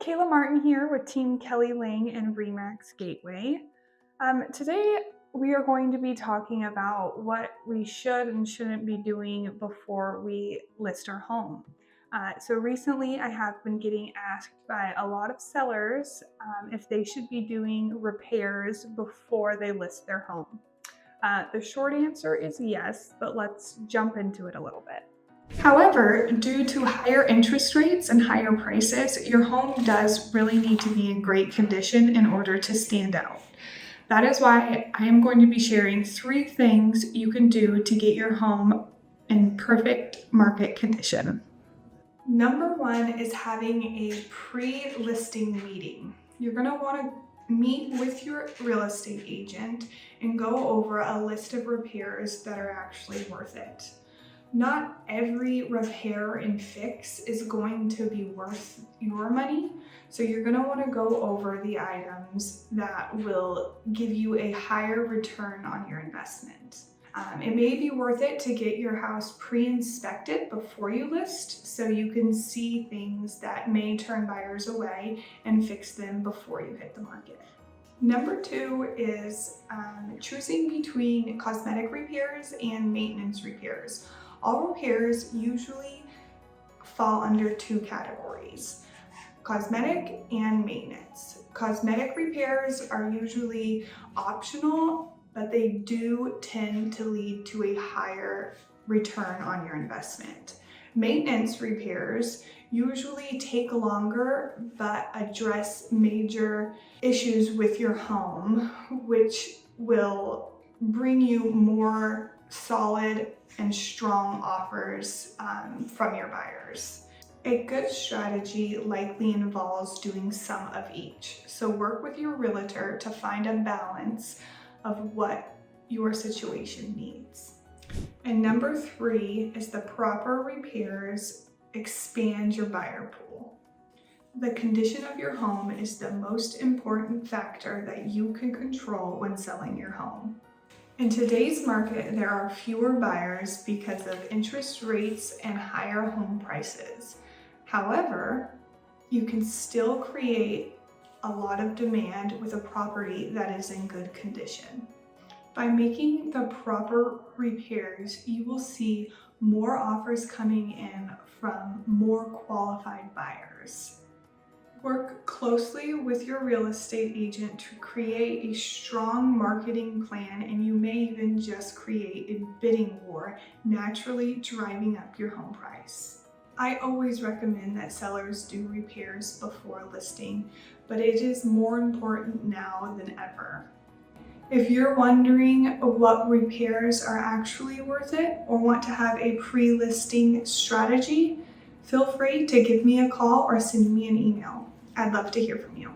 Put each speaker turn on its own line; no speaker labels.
Kayla Martin here with Team Kelli Lang and REMAX Gateway. Today we are going to be talking about what we should and shouldn't be doing before we list our home. So recently I have been getting asked by a lot of sellers if they should be doing repairs before they list their home. The short answer is yes, but let's jump into it a little bit. However, due to higher interest rates and higher prices, your home does really need to be in great condition in order to stand out. That is why I am going to be sharing 3 things you can do to get your home in perfect market condition. Number 1 is having a pre-listing meeting. You're going to want to meet with your real estate agent and go over a list of repairs that are actually worth it. Not every repair and fix is going to be worth your money, so you're going to want to go over the items that will give you a higher return on your investment. It may be worth it to get your house pre-inspected before you list so you can see things that may turn buyers away and fix them before you hit the market. Number 2 is choosing between cosmetic repairs and maintenance repairs. All repairs usually fall under 2 categories: cosmetic and maintenance. Cosmetic repairs are usually optional, but they do tend to lead to a higher return on your investment. Maintenance repairs usually take longer but address major issues with your home, which will bring you more solid and strong offers from your buyers. A good strategy likely involves doing some of each. So work with your realtor to find a balance of what your situation needs. And number 3 is the proper repairs expand your buyer pool. The condition of your home is the most important factor that you can control when selling your home. In today's market, there are fewer buyers because of interest rates and higher home prices. However, you can still create a lot of demand with a property that is in good condition. By making the proper repairs, you will see more offers coming in from more qualified buyers. Work closely with your real estate agent to create a strong marketing plan, and you may even just create a bidding war, naturally driving up your home price. I always recommend that sellers do repairs before listing, but it is more important now than ever. If you're wondering what repairs are actually worth it or want to have a pre-listing strategy, feel free to give me a call or send me an email. I'd love to hear from you.